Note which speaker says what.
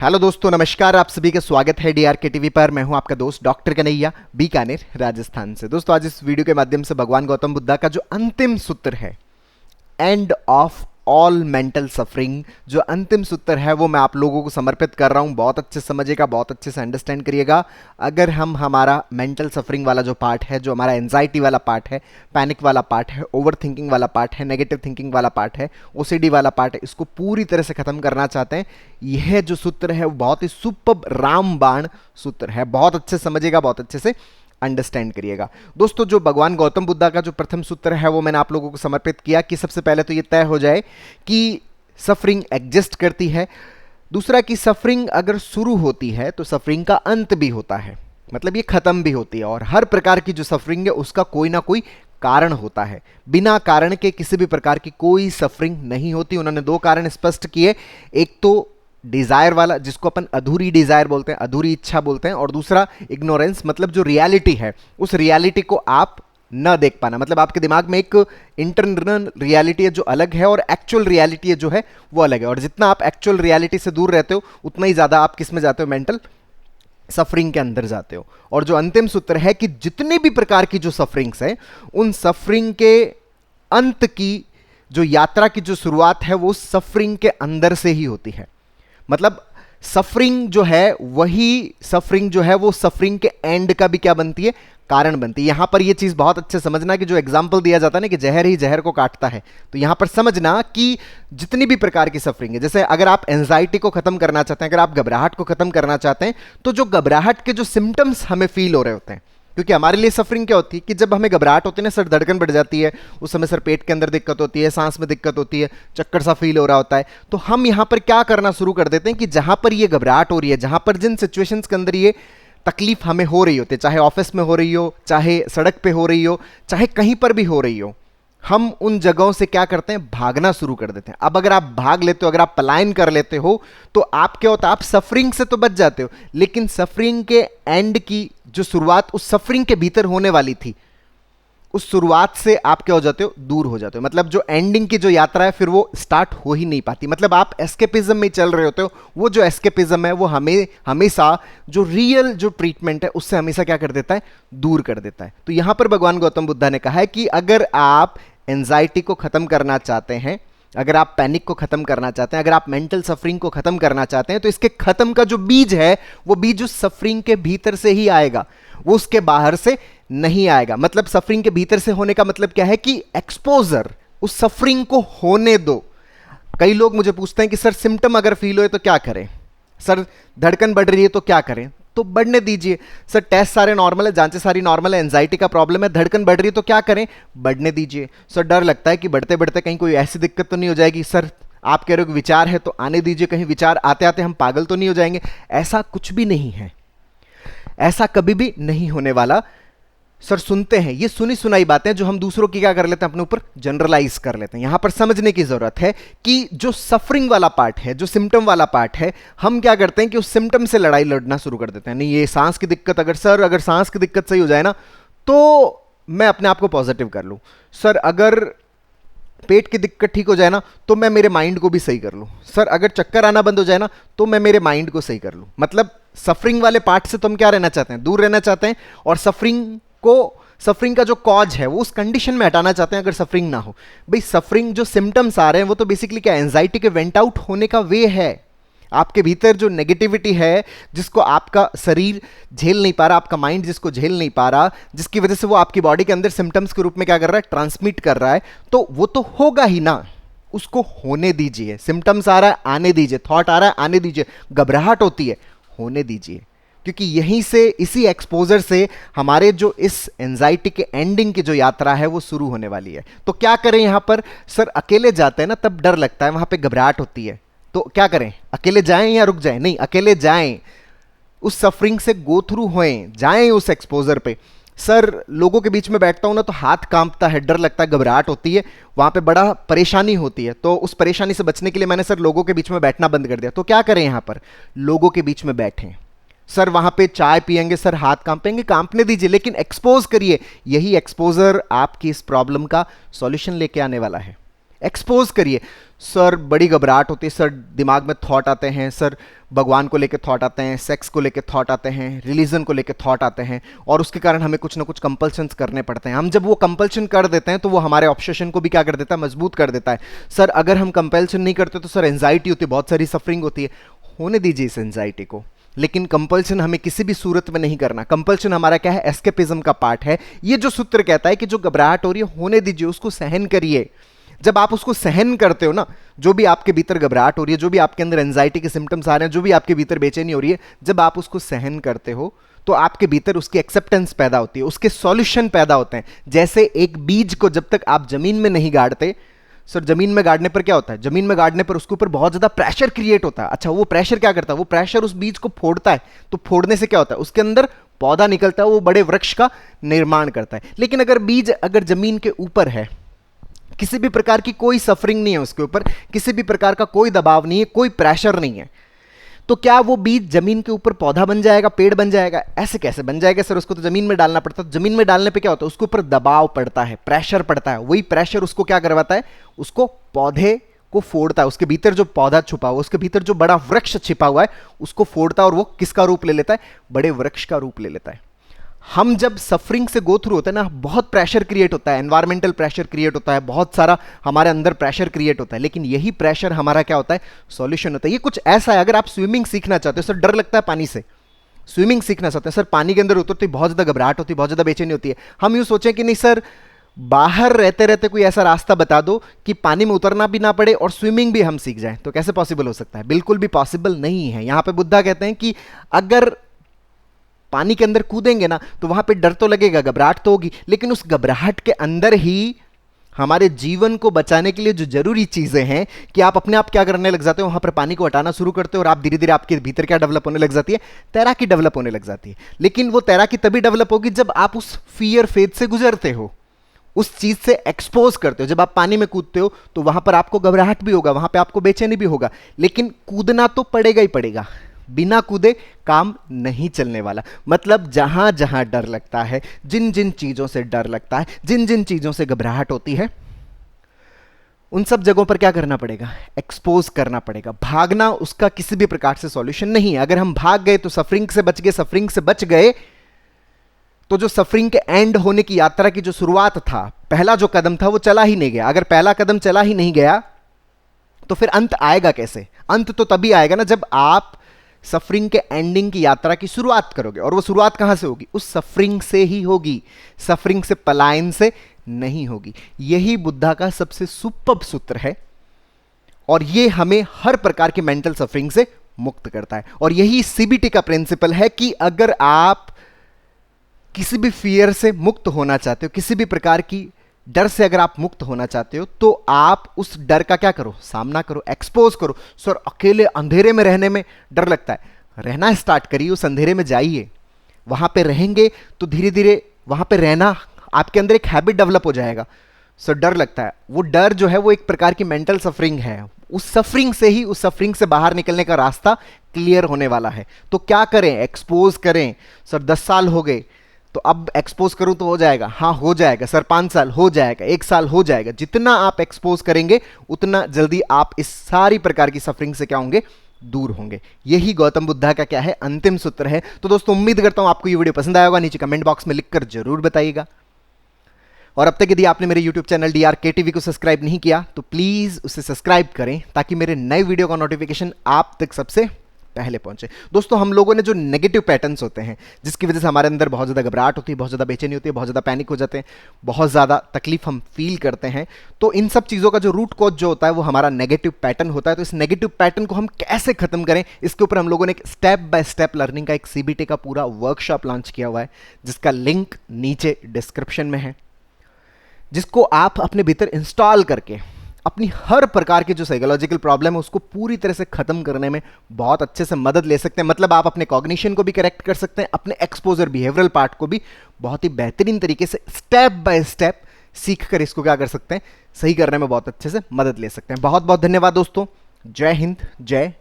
Speaker 1: Hello दोस्तों, नमस्कार। आप सभी का स्वागत है डीआरके टीवी पर। मैं हूं आपका दोस्त डॉक्टर कन्हैया, बीकानेर, राजस्थान से। दोस्तों, आज इस वीडियो के माध्यम से भगवान गौतम बुद्धा का जो अंतिम सूत्र है, end of all mental suffering, जो अंतिम सूत्र है वो मैं आप लोगों को समर्पित कर रहा हूं। बहुत अच्छे से समझिएगा, बहुत अच्छे से अंडरस्टैंड करिएगा। अगर हम हमारा मेंटल सफरिंग वाला जो पार्ट है, जो हमारा एंजाइटी वाला पार्ट है, पैनिक वाला पार्ट है, ओवर थिंकिंग वाला पार्ट है, नेगेटिव थिंकिंग वाला पार्ट है, ओसीडी वाला पार्ट है, इसको पूरी तरह से खत्म करना चाहते हैं, यह जो सूत्र है वो बहुत ही सुपर रामबाण सूत्र है। बहुत अच्छे से समझिएगा, बहुत अच्छे से अंडरस्टैंड करिएगा। दोस्तों, जो भगवान गौतम बुद्धा का जो प्रथम सूत्र है वो मैंने आप लोगों को समर्पित किया कि सबसे पहले तो ये तय हो जाए कि सफरिंग एग्जिस्ट करती है। दूसरा कि सफरिंग अगर शुरू होती है तो सफरिंग का अंत भी होता है, मतलब ये खत्म भी होती है। और हर प्रकार की जो सफरिंग है उसका कोई ना कोई कारण होता है। बिना कारण के किसी भी प्रकार की कोई सफरिंग नहीं होती। उन्होंने दो कारण स्पष्ट किए, एक तो डिजायर वाला, जिसको अपन अधूरी डिजायर बोलते हैं, अधूरी इच्छा बोलते हैं, और दूसरा इग्नोरेंस, मतलब जो रियलिटी है उस रियलिटी को आप न देख पाना। मतलब आपके दिमाग में एक इंटरनल रियलिटी है जो अलग है, और एक्चुअल रियलिटी है जो है वो अलग है। और जितना आप एक्चुअल रियलिटी से दूर रहते हो उतना ही ज्यादा आप किस में जाते हो, मेंटल सफरिंग के अंदर जाते हो। और जो अंतिम सूत्र है कि जितने भी प्रकार की जो सफरिंग्स है, उन सफरिंग के अंत की जो यात्रा की जो शुरुआत है वो सफरिंग के अंदर से ही होती है। मतलब सफरिंग जो है, वही सफरिंग जो है वो सफरिंग के एंड का भी क्या बनती है, कारण बनती है। यहां पर ये चीज बहुत अच्छे समझना कि जो एग्जांपल दिया जाता है ना कि जहर ही जहर को काटता है, तो यहां पर समझना कि जितनी भी प्रकार की सफरिंग है, जैसे अगर आप एंजाइटी को खत्म करना चाहते हैं, अगर आप घबराहट को खत्म करना चाहते हैं, तो जो घबराहट के जो सिम्टम्स हमें फील हो रहे होते हैं, क्योंकि हमारे लिए सफरिंग क्या होती है कि जब हमें घबराहट होती है ना, सर धड़कन बढ़ जाती है, उस समय सर पेट के अंदर दिक्कत होती है, सांस में दिक्कत होती है, चक्कर सा फील हो रहा होता है, तो हम यहां पर क्या करना शुरू कर देते हैं कि जहां पर ये घबराहट हो रही है, जहां पर जिन सिचुएशंस के अंदर ये तकलीफ हमें हो रही होती है, चाहे ऑफिस में हो रही हो, चाहे सड़क पे हो रही हो, चाहे कहीं पर भी हो रही हो, हम उन जगहों से क्या करते हैं, भागना शुरू कर देते हैं। अब अगर आप भाग लेते हो, अगर आप पलायन कर लेते हो, तो आप क्या होता है, आप सफरिंग से तो बच जाते हो, लेकिन सफरिंग के एंड की जो शुरुआत उस सफरिंग के भीतर होने वाली थी, उस शुरुआत से आप क्या हो जाते हो, दूर हो जाते हो। मतलब जो एंडिंग की जो यात्रा है फिर वो स्टार्ट हो ही नहीं पाती। मतलब आप एस्केपिज्म में चल रहे होते हो, वो जो एस्केपिज्म है वो हमें हमेशा जो रियल जो ट्रीटमेंट है उससे हमेशा क्या कर देता है, दूर कर देता है। तो यहां पर भगवान गौतम बुद्धा ने कहा है कि अगर आप एंजाइटी को खत्म करना चाहते हैं, अगर आप पैनिक को खत्म करना चाहते हैं, अगर आप मेंटल सफरिंग को खत्म करना चाहते हैं, तो इसके खत्म का जो बीज है वो बीज उस सफरिंग के भीतर से ही आएगा, वो उसके बाहर से नहीं आएगा। मतलब सफरिंग के भीतर से होने का मतलब क्या है कि एक्सपोजर, उस सफरिंग को होने दो। कई लोग मुझे पूछते हैं कि सर सिम्टम अगर फील हो तो क्या करें, सर धड़कन बढ़ रही है तो क्या करें, तो बढ़ने दीजिए। सर टेस्ट सारे नॉर्मल है, जांचें सारी नॉर्मल है, एंजाइटी का प्रॉब्लम है, धड़कन बढ़ रही है तो क्या करें, बढ़ने दीजिए। सर डर लगता है कि बढ़ते बढ़ते कहीं कोई ऐसी दिक्कत तो नहीं हो जाएगी, सर आप कह रहे हो कि विचार है तो आने दीजिए, कहीं विचार आते आते हम पागल तो नहीं हो जाएंगे। ऐसा कुछ भी नहीं है, ऐसा कभी भी नहीं होने वाला। सर सुनते हैं, ये सुनी सुनाई बातें जो हम दूसरों की क्या कर लेते हैं, अपने ऊपर जनरलाइज कर लेते हैं। यहां पर समझने की जरूरत है कि जो सफरिंग वाला पार्ट है, जो सिम्टम वाला पार्ट है, हम क्या करते हैं कि उस सिम्टम से लड़ाई लड़ना शुरू कर देते हैं। नहीं, ये सांस की दिक्कत, अगर सांस की दिक्कत सही हो जाए ना तो मैं अपने आप को पॉजिटिव कर लूं। सर अगर पेट की दिक्कत ठीक हो जाए ना तो मैं मेरे माइंड को भी सही कर लूं। सर अगर चक्कर आना बंद हो जाए ना तो मैं मेरे माइंड को सही कर लूं। मतलब सफरिंग वाले पार्ट से तो हम क्या रहना चाहते हैं, दूर रहना चाहते हैं, और सफरिंग का जो कॉज है वो उस कंडीशन में हटाना चाहते हैं अगर सफरिंग ना हो। भाई सफरिंग जो सिम्टम्स आ रहे हैं वो तो बेसिकली क्या, एंजाइटी के वेंट आउट होने का वे है। आपके भीतर जो नेगेटिविटी है, जिसको आपका शरीर झेल नहीं पा रहा, आपका माइंड जिसको झेल नहीं पा रहा, जिसकी वजह से वो आपकी बॉडी के अंदर सिम्टम्स के रूप में क्या कर रहा है, ट्रांसमिट कर रहा है, तो वो तो होगा ही ना, उसको होने दीजिए। सिम्टम्स आ रहा है, आने दीजिए, थॉट आ रहा है, आने दीजिए, घबराहट होती है, होने दीजिए। क्योंकि यहीं से, इसी एक्सपोजर से हमारे जो इस एंजाइटी के एंडिंग की जो यात्रा है वो शुरू होने वाली है। तो क्या करें यहां पर, सर अकेले जाते हैं ना तब डर लगता है, वहां पे घबराहट होती है, तो क्या करें, अकेले जाएं या रुक जाएं? नहीं, अकेले जाएं, उस सफरिंग से गो थ्रू होएं, जाएं उस एक्सपोजर पे। सर लोगों के बीच में बैठता हूं ना तो हाथ कांपता है, डर लगता है, घबराहट होती है, वहां पे बड़ा परेशानी होती है, तो उस परेशानी से बचने के लिए मैंने सर लोगों के बीच में बैठना बंद कर दिया। तो क्या करें यहां पर, लोगों के बीच में बैठें। सर वहां पे चाय पिएंगे, सर हाथ कांपेंगे, कांपने दीजिए, लेकिन एक्सपोज करिए। यही एक्सपोजर आपकी इस प्रॉब्लम का सॉल्यूशन लेके आने वाला है। एक्सपोज करिए। सर बड़ी घबराहट होती है, सर दिमाग में थॉट आते हैं, सर भगवान को लेके थॉट आते हैं, सेक्स को लेके थॉट आते हैं, रिलीजन को लेके थॉट आते हैं, और उसके कारण हमें कुछ ना कुछ कंपल्शंस करने पड़ते हैं। हम जब वो कंपल्शन कर देते हैं तो वो हमारे ऑब्सेशन को भी क्या कर देता है, मजबूत कर देता है। सर अगर हम कंपल्शन नहीं करते तो सर एंजाइटी होती है, बहुत सारी सफरिंग होती है। होने दीजिए इस एंजाइटी को, लेकिन कंपल्शन हमें किसी भी सूरत में नहीं करना। कंपल्शन हमारा क्या है, एस्केपिज्म का पार्ट है। ये जो सूत्र कहता है कि जो घबराहट हो रही है होने दीजिए, उसको सहन करिए। जब आप उसको सहन करते हो ना, जो भी आपके भीतर घबराहट हो रही है, जो भी आपके अंदर एंजाइटी के सिम्टम्स आ रहे हैं, जो भी आपके भीतर बेचैनी हो रही है, जब आप उसको सहन करते हो तो आपके भीतर उसकी एक्सेप्टेंस पैदा होती है, उसके सॉल्यूशन पैदा होते हैं। जैसे एक बीज को जब तक आप जमीन में नहीं गाड़ते, सर जमीन में गाड़ने पर क्या होता है, जमीन में गाड़ने पर उसके ऊपर बहुत ज्यादा प्रेशर क्रिएट होता है। अच्छा, वो प्रेशर क्या करता है, वो प्रेशर उस बीज को फोड़ता है, तो फोड़ने से क्या होता है, उसके अंदर पौधा निकलता है, वो बड़े वृक्ष का निर्माण करता है। लेकिन अगर बीज अगर जमीन के ऊपर है, किसी भी प्रकार की कोई सफरिंग नहीं है उसके ऊपर, किसी भी प्रकार का कोई दबाव नहीं है, कोई प्रेशर नहीं है, तो क्या वो बीज जमीन के ऊपर पौधा बन जाएगा, पेड़ बन जाएगा? ऐसे कैसे बन जाएगा सर, उसको तो जमीन में डालना पड़ता है। जमीन में डालने पे क्या होता है, उसके ऊपर दबाव पड़ता है, प्रेशर पड़ता है। वही प्रेशर उसको क्या करवाता है, उसको पौधे को फोड़ता है। उसके भीतर जो पौधा छुपा हुआ, उसके भीतर जो बड़ा वृक्ष छिपा हुआ है, उसको फोड़ता है, और वो किसका रूप ले लेता है, बड़े वृक्ष का रूप ले लेता है। हम जब सफरिंग से गो थ्रू होते हैं ना, बहुत प्रेशर क्रिएट होता है, एनवायरमेंटल प्रेशर क्रिएट होता है, बहुत सारा हमारे अंदर प्रेशर क्रिएट होता है, लेकिन यही प्रेशर हमारा क्या होता है, सॉल्यूशन होता है। ये कुछ ऐसा है, अगर आप स्विमिंग सीखना चाहते हो, सर डर लगता है पानी से, स्विमिंग सीखना चाहते हैं, सर पानी के अंदर उतरते बहुत ज्यादा घबराहट होती है, बहुत ज्यादा बेचैनी होती है। हम यूं सोचें कि नहीं सर, बाहर रहते रहते कोई ऐसा रास्ता बता दो कि पानी में उतरना भी ना पड़े और स्विमिंग भी हम सीख जाएं, तो कैसे पॉसिबल हो सकता है? बिल्कुल भी पॉसिबल नहीं है। यहां पे बुद्धा कहते हैं कि अगर पानी के अंदर कूदेंगे ना, तो वहां पे डर तो लगेगा, घबराहट तो होगी, लेकिन उस घबराहट के अंदर ही हमारे जीवन को बचाने के लिए जो जरूरी चीजें हैं, कि आप अपने आप क्या करने लग जाते हो, वहां पर पानी को हटाना शुरू करते हो, और आप धीरे धीरे आपके भीतर क्या डेवलप होने लग जाती है, तैराकी डेवलप होने लग जाती है। लेकिन वो तैराकी तभी डेवलप होगी जब आप उस फियर फेज से गुजरते हो, उस चीज से एक्सपोज करते हो। जब आप पानी में कूदते हो तो वहां पर आपको घबराहट भी होगा, वहां पे आपको बेचैनी भी होगा, लेकिन कूदना तो पड़ेगा ही पड़ेगा। बिना कूदे काम नहीं चलने वाला। मतलब जहां जहां डर लगता है, जिन जिन चीजों से डर लगता है, जिन जिन चीजों से घबराहट होती है, उन सब जगहों पर क्या करना पड़ेगा, एक्सपोज करना पड़ेगा। भागना उसका किसी भी प्रकार से सॉल्यूशन नहीं है। अगर हम भाग गए तो सफरिंग से बच गए, सफरिंग से बच गए तो जो सफरिंग के एंड होने की यात्रा की जो शुरुआत था, पहला जो कदम था, वो चला ही नहीं गया। अगर पहला कदम चला ही नहीं गया तो फिर अंत आएगा कैसे? अंत तो तभी आएगा ना जब आप सफरिंग के एंडिंग की यात्रा की शुरुआत करोगे, और वो शुरुआत कहां से होगी, उस सफरिंग से ही होगी, सफरिंग से, पलायन से नहीं होगी। यही बुद्धा का सबसे सुपर्ब सूत्र है, और ये हमें हर प्रकार की मेंटल सफरिंग से मुक्त करता है। और यही सीबीटी का प्रिंसिपल है कि अगर आप किसी भी फियर से मुक्त होना चाहते हो, किसी भी प्रकार की डर से अगर आप मुक्त होना चाहते हो, तो आप उस डर का क्या करो, सामना करो, एक्सपोज करो। सर अकेले अंधेरे में रहने में डर लगता है, रहना स्टार्ट करिए, उस अंधेरे में जाइए, वहां पे रहेंगे तो धीरे धीरे वहां पे रहना आपके अंदर एक हैबिट डेवलप हो जाएगा। सर डर लगता है, वो डर जो है वो एक प्रकार की मेंटल सफरिंग है, उस सफरिंग से ही, उस सफरिंग से बाहर निकलने का रास्ता क्लियर होने वाला है। तो क्या करें, एक्सपोज करें। सर 10 साल हो गए तो अब एक्सपोज करूं तो हो जाएगा? हाँ हो जाएगा सर, 5 साल हो जाएगा, 1 साल हो जाएगा। जितना आप एक्सपोज करेंगे उतना जल्दी आप इस सारी प्रकार की सफरिंग से क्या होंगे, दूर होंगे। यही गौतम बुद्धा का क्या है, अंतिम सूत्र है। तो दोस्तों उम्मीद करता हूं आपको ये वीडियो पसंद आया होगा, नीचे कमेंट बॉक्स में लिखकर जरूर बताइएगा। और अब तक यदि आपने मेरे YouTube चैनल DRK TV को सब्सक्राइब नहीं किया तो प्लीज उसे सब्सक्राइब करें, ताकि मेरे नए वीडियो का नोटिफिकेशन आप तक सबसे पहले पहुंचे। दोस्तों हम लोगों ने जो नेगेटिव पैटर्न्स होते हैं, जिसकी वजह से हमारे अंदर बहुत ज़्यादा घबराहट होती है, बहुत ज़्यादा बेचैनी होती है, बहुत ज़्यादा पैनिक हो जाते हैं, बहुत ज़्यादा तकलीफ हम फील करते हैं, तो इन सब चीज़ों का जो रूट कॉज जो होता है वो हमारा नेगेटिव पैटर्न होता है। तो इस नेगेटिव पैटर्न को हम कैसे खत्म करें, इसके ऊपर हम लोगों ने एक स्टेप बाय स्टेप लर्निंग का एक CBT का पूरा वर्कशॉप लॉन्च किया हुआ है, जिसका लिंक नीचे डिस्क्रिप्शन में है, जिसको आप अपने भीतर इंस्टॉल करके अपनी हर प्रकार की जो साइकोलॉजिकल प्रॉब्लम है उसको पूरी तरह से खत्म करने में बहुत अच्छे से मदद ले सकते हैं। मतलब आप अपने कॉग्निशन को भी करेक्ट कर सकते हैं, अपने एक्सपोजर बिहेवियरल पार्ट को भी बहुत ही बेहतरीन तरीके से स्टेप बाय स्टेप सीख कर इसको क्या कर सकते हैं, सही करने में बहुत अच्छे से मदद ले सकते हैं। बहुत बहुत धन्यवाद दोस्तों। जय हिंद, जय